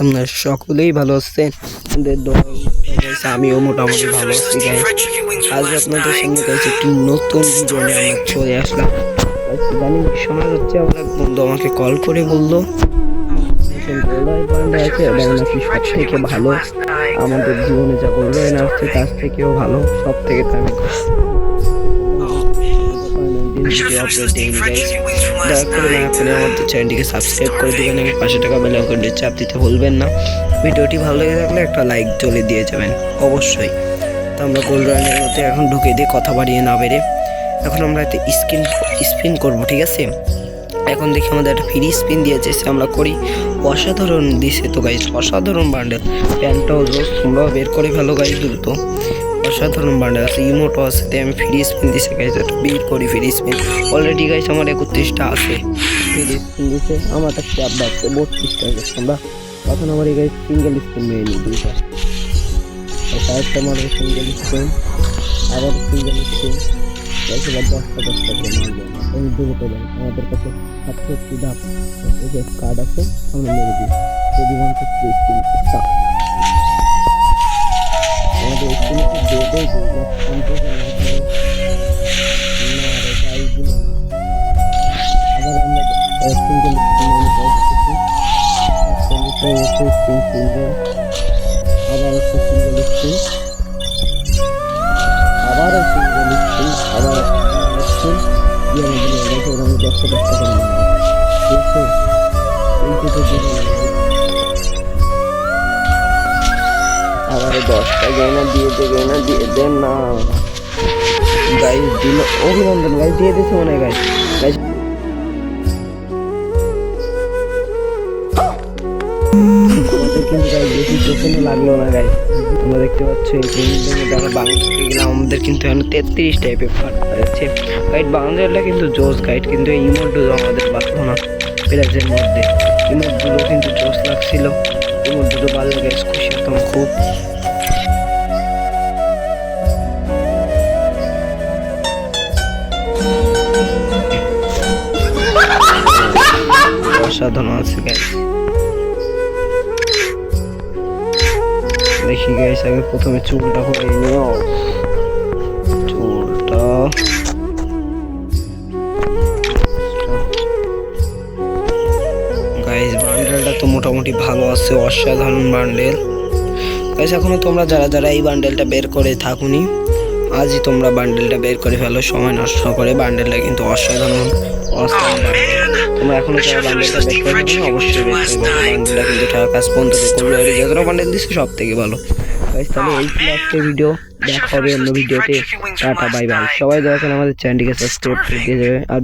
আপনারা সকলেই ভালো আছেন। আমিও মোটামুটি ভালো আছি গাইস। আজ আপনাদের সামনে গাইস একটি নতুন ভিডিও নিয়ে আমরা চলে আসলাম। ইদানিং শোনা যাচ্ছে আমার এক বন্ধু আমাকে কল করে বললো আছে এবং নাকি সব থেকে ভালো, আমাদের জীবনে যা গোল্ডেন আসছে তার থেকেও ভালো, সব থেকে দামি। দয়া করে এখনই আমাদের চ্যানেলটিকে সাবস্ক্রাইব করে দিবেন এবং পাশে টাকা বেল আইকনটি চাপ দিতে ভুলবেন না। ভিডিওটি ভালো লেগে থাকলে একটা লাইক জ্বলে দিয়ে যাবেন অবশ্যই। তো আমরা গোল্ড রানের মধ্যে এখন ঢুকে দিয়ে কথা বাড়িয়ে না বেড়ে এখন আমরা একটা স্পিন করবো, ঠিক আছে? এখন দেখি আমাদের একটা ফ্রি স্পিন দিয়েছে, আমরা করি। অসাধারণ দিছে তো গাইস, অসাধারণ বান্ডেল। প্যান্টটাও রোজ তোমরাও বের করে ফেলো গাইস দ্রুত। অসাধারণ বান্ডেল আছে, ইমোটো আছে, তাই আমি ফ্রি স্পিন দিছে গাইস, একটা বের করি ফ্রি স্পিন। অলরেডি গাইস আমার 31টা আছে ফ্রি স্পিন দিছে, আমার একটা ক্যাপ বাড়ছে 32টা গেছে। আমরা এখন আমার এই গাইস সিঙ্গেল স্পিন নিয়ে নিই দুইটা, তারপর আমার সিঙ্গেল স্পিন, আবার সিঙ্গেল স্পিন, তারপর 10টা করে মারবো। এই দুটো দেন আমাদের কাছে 760 দাম এই কার্ড আছে, আমরা মেরে দিই। যদি one two three spin start, আমাদের স্পিন দিয়ে দেয় আবার আমরা সিঙ্গেল স্পিন আবার একটা সিঙ্গেল স্পিন, আবার সিঙ্গেল স্পিন, আবার স্পিন দিয়ে আমি 10টা করে মারবো। আবার 10টা গয়না দিয়ে দেন না গাইস, দিল। অভিনন্দন গাইস, দিয়ে দিচ্ছে মনে হয় গাইস। কিন্তু গাইস বেশি চোখে লাগলো না গাইস, তোমরা দেখতে পাচ্ছ এই গেমটার মধ্যে আমরা বাংলাদেশে গেলাম, আমাদের কিন্তু এখন 33 টাইপের ফাট পাচ্ছে গাইড। বাংলাদেশটা কিন্তু জোস গাইড, কিন্তু এই ইমোটগুলো আমাদের বাঁচবো না প্রাইজের মধ্যে। ইমোটগুলো কিন্তু জোস লাগছিল, ইমোটগুলো ভালো গাইস, খুশি হতাম খুব। অসাধারণ আছে গাইস। দেখি গাইস, আগে প্রথমে চুলটা করে নিও, চুলটা গাইস। বান্ডেলটা তো মোটামুটি ভালো আছে, অসাধারণ বান্ডেল গাইস। এখনো তোমরা যারা এই বান্ডেলটা বের করে থাকুনি, আজই তোমরা বান্ডেলটা বের করে ফেলো, সময় নষ্ট করে। বান্ডেলটা কিন্তু অসাধারণ তোমরা এখনো যারা বান্ডেলটা বের করে থাকুনি অবশ্যই বের করে বান্ডেলটা, কিন্তু টাকা কাজ পর্যন্ত করবে। যতটা বান্ডেল দিচ্ছে সব থেকে ভালো গাইস। তাহলে এই ছিল আজকের ভিডিও, দেখা হবে অন্য ভিডিওতে। Tata bye bye. সবাই দয়া করে আমাদের চ্যানেলটিকে সাবস্ক্রাইব করে দিয়ে যাবে আর